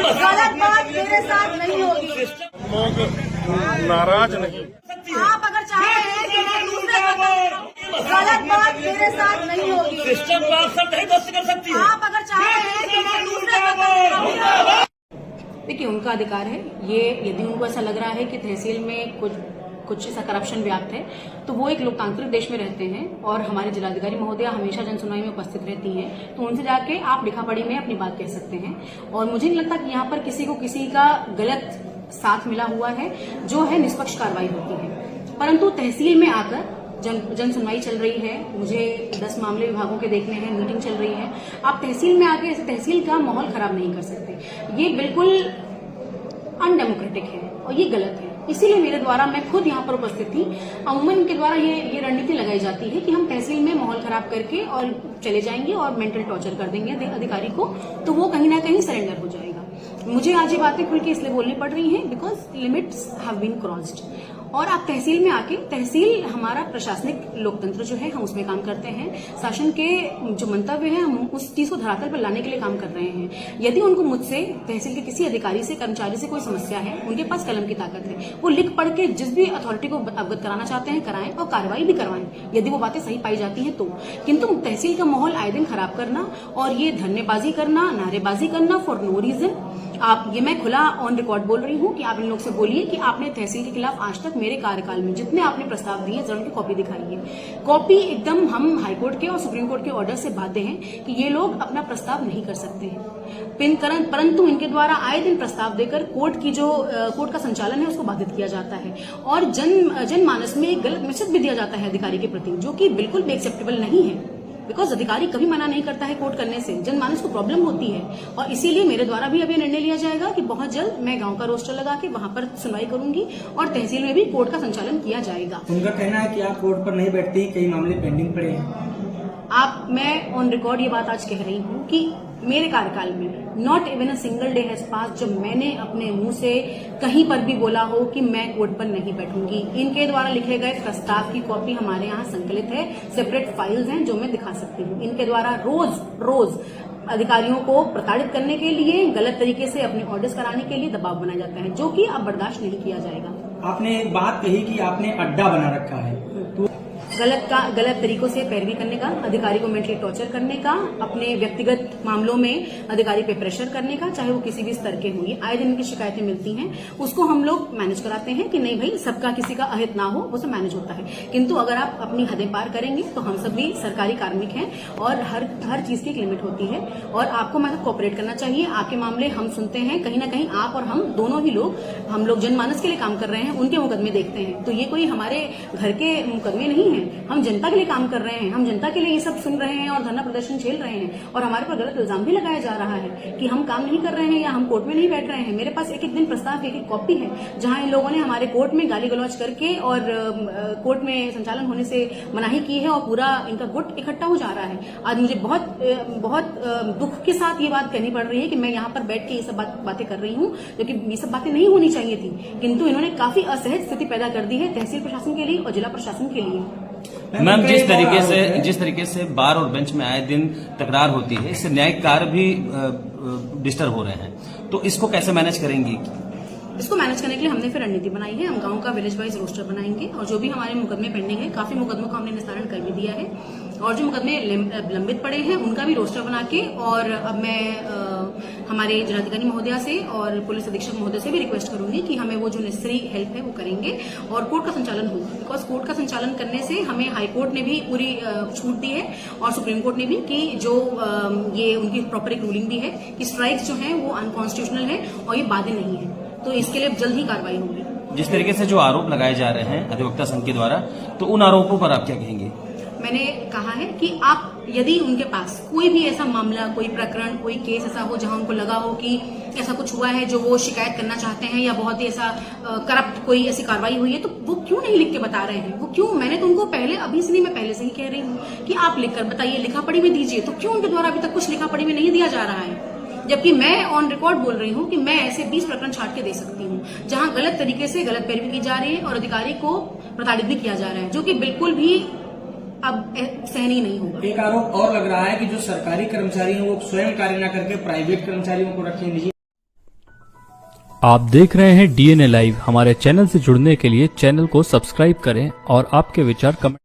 गलत बात मेरे साथ नहीं होगी। लोग नाराज नहीं। आप अगर चाह रहे हैं कि मैं दूसरे को गलत बात मेरे साथ नहीं होगी। सिस्टम को आप सब नहीं ध्वस्त कर सकती है। आप अगर चाह रहे हैं कि मैं दूसरे को देखिए, उनका अधिकार है ये। यदि उनको ऐसा लग रहा है कि तहसील में कुछ ऐसा करप्शन व्याप्त है, तो वो एक लोकतांत्रिक देश में रहते हैं और हमारे जिलाधिकारी महोदया हमेशा जनसुनवाई में उपस्थित रहती हैं, तो उनसे जाके आप लिखापढ़ी में अपनी बात कह सकते हैं। और मुझे नहीं लगता कि यहाँ पर किसी को किसी का गलत साथ मिला हुआ है, जो है निष्पक्ष कार्रवाई होती है। परंतु तहसील में आकर जन सुनवाई चल रही है, मुझे 10 मामले विभागों के देखने हैं, मीटिंग चल रही है। आप तहसील में आके ऐसे तहसील का माहौल खराब नहीं कर सकते। ये बिल्कुल अनडेमोक्रेटिक है और ये गलत है। इसीलिए मेरे द्वारा, मैं खुद यहाँ पर उपस्थित थी, अमूमन इनके द्वारा ये रणनीति लगाई जाती है कि हम तहसील में माहौल खराब करके और चले जाएंगे और मेंटल टॉर्चर कर देंगे अधिकारी को, तो वो कहीं ना कहीं सरेंडर हो जाएगा। मुझे आज ये बातें खुल के इसलिए बोलनी पड़ रही हैं because limits have been crossed. और आप तहसील में आके, तहसील हमारा प्रशासनिक लोकतंत्र जो है, हम उसमें काम करते हैं। शासन के जो मंतव्य है, हम उस चीज को धरातल पर लाने के लिए काम कर रहे हैं। यदि उनको मुझसे, तहसील के किसी अधिकारी से, कर्मचारी से कोई समस्या है, उनके पास कलम की ताकत है, वो लिख पढ़ के जिस भी अथॉरिटी को अवगत कराना चाहते हैं कराएं और कार्रवाई भी करवाएं, यदि वो बातें सही पाई जाती हैं तो। किंतु तहसील का माहौल आए दिन खराब करना और ये धरनेबाजी करना, नारेबाजी करना फॉर नो रीजन, मैं खुला ऑन रिकॉर्ड बोल रही हूँ कि आप इन लोग से बोलिए कि आपने तहसील के खिलाफ आज तक मेरे कार्यकाल में जितने आपने प्रस्ताव दिए, जरूर की कॉपी दिखाइए। कॉपी एकदम, हम हाईकोर्ट के और सुप्रीम कोर्ट के ऑर्डर से बाध्य हैं कि ये लोग अपना प्रस्ताव नहीं कर सकते हैं, परंतु इनके द्वारा आए दिन प्रस्ताव देकर कोर्ट का संचालन है उसको बाधित किया जाता है और जनमानस में एक गलत मैसेज भी दिया जाता है अधिकारी के प्रति, जो कि बिल्कुल भी एक्सेप्टेबल नहीं है। बिकॉज अधिकारी कभी मना नहीं करता है कोर्ट करने से, जनमानस को प्रॉब्लम होती है। और इसीलिए मेरे द्वारा भी अब ये निर्णय लिया जाएगा कि बहुत जल्द मैं गांव का रोस्टर लगा के वहां पर सुनवाई करूंगी और तहसील में भी कोर्ट का संचालन किया जाएगा। उनका कहना है कि आप कोर्ट पर नहीं बैठती, कई मामले पेंडिंग पड़े हैं। मैं ऑन रिकॉर्ड ये बात आज कह रही हूँ कि मेरे कार्यकाल में not even a single day has pass जब मैंने अपने मुंह से कहीं पर भी बोला हो कि मैं कोर्ट पर नहीं बैठूंगी। इनके द्वारा लिखे गए प्रस्ताव की कॉपी हमारे यहाँ संकलित है, सेपरेट फाइल्स हैं जो मैं दिखा सकती हूँ। इनके द्वारा रोज अधिकारियों को प्रताड़ित करने के लिए, गलत तरीके से अपने ऑर्डर्स कराने के लिए दबाव बनाया जाता है, जो कि अब बर्दाश्त नहीं किया जाएगा। आपने एक बात कही कि आपने अड्डा बना रखा है, तो गलत तरीकों से पैरवी करने का, अधिकारी को मेंटली टॉर्चर करने का, अपने व्यक्तिगत मामलों में अधिकारी पे प्रेशर करने का, चाहे वो किसी भी स्तर के हों। ये आए दिन की शिकायतें मिलती हैं, उसको हम लोग मैनेज कराते हैं कि नहीं भाई, सबका किसी का अहित ना हो, वो सब मैनेज होता है। किंतु अगर आप अपनी हदें पार करेंगे तो हम सब भी सरकारी कार्मिक हैं और हर चीज की एक लिमिट होती है और आपको मतलब कोऑपरेट करना चाहिए। आपके मामले हम सुनते हैं, कहीं ना कहीं आप और हम दोनों ही हम लोग जनमानस के लिए काम कर रहे हैं, उनके मुकदमे देखते हैं। तो ये कोई हमारे घर के मुकदमे नहीं है, हम जनता के लिए काम कर रहे हैं, हम जनता के लिए ये सब सुन रहे हैं और धरना प्रदर्शन झेल रहे हैं। और हमारे पर गलत इल्जाम भी लगाया जा रहा है कि हम काम नहीं कर रहे हैं या हम कोर्ट में नहीं बैठ रहे हैं। मेरे पास एक दिन प्रस्ताव की एक कॉपी है जहां इन लोगों ने हमारे कोर्ट में गाली गलौज करके और कोर्ट में संचालन होने से मनाही की है और पूरा इनका गुट इकट्ठा हो जा रहा है। आज मुझे बहुत दुख के साथ ये बात कहनी पड़ रही है कि मैं यहाँ पर बैठ के ये सब बातें कर रही हूँ, जो कि ये सब बातें नहीं होनी चाहिए थी, किंतु इन्होंने काफी असहज स्थिति पैदा कर दी है तहसील प्रशासन के लिए और जिला प्रशासन के लिए। मैम, जिस तरीके से बार और बेंच में आए दिन तकरार होती है, इससे न्यायिक कार्य भी डिस्टर्ब हो रहे हैं, तो इसको कैसे मैनेज करेंगी? इसको मैनेज करने के लिए हमने फिर रणनीति बनाई है। हम गांव का विलेज वाइज रोस्टर बनाएंगे और जो भी हमारे मुकदमे पेंडिंग है, काफी मुकदमों का हमने निस्तारण कर भी दिया है और जो मुकदमे लंबित पड़े हैं उनका भी रोस्टर बना के, और अब मैं हमारे जिलाधिकारी महोदया से और पुलिस अधीक्षक महोदय से भी रिक्वेस्ट करूंगी कि हमें वो जो नेसेसरी हेल्प है वो करेंगे और कोर्ट का संचालन होगा। बिकॉज कोर्ट का संचालन करने से हमें हाईकोर्ट ने भी पूरी छूट दी है और सुप्रीम कोर्ट ने भी कि जो ये उनकी प्रॉपर एक रूलिंग भी है कि स्ट्राइक्स जो है वो अनकॉन्स्टिट्यूशनल है और ये बाध्य नहीं है, तो इसके लिए जल्द ही कार्रवाई होगी। जिस तरीके से जो आरोप लगाए जा रहे हैं अधिवक्ता संघ के द्वारा, तो उन आरोपों पर आप क्या कहेंगे? मैंने कहा है कि आप यदि उनके पास कोई भी ऐसा मामला, कोई प्रकरण, कोई केस ऐसा हो जहां उनको लगा हो कि ऐसा कुछ हुआ है जो वो शिकायत करना चाहते हैं या बहुत ही ऐसा करप्ट कोई ऐसी कार्रवाई हुई है, तो वो क्यों नहीं लिख के बता रहे हैं? वो क्यों? मैंने तो उनको अभी से नहीं, मैं पहले से ही कह रही हूँ कि आप लिखकर बताइए, लिखापढ़ी में दीजिए। तो क्यों उनके द्वारा अभी तक कुछ लिखापढ़ी में नहीं दिया जा रहा है? जबकि मैं ऑन रिकॉर्ड बोल रही हूँ कि मैं ऐसे 20 प्रकरण छाट के दे सकती हूँ जहां गलत तरीके से गलत पैरवी की जा रही है और अधिकारी को प्रताड़ित भी किया जा रहा है, जो कि बिल्कुल भी अब सहनीय नहीं होगा। एक आरोप और लग रहा है कि जो सरकारी कर्मचारी हैं वो स्वयं कार्य न करके प्राइवेट कर्मचारियों को रखें। आप देख रहे हैं डीएनए लाइव। हमारे चैनल से जुड़ने के लिए चैनल को सब्सक्राइब करें और आपके विचार कमेंट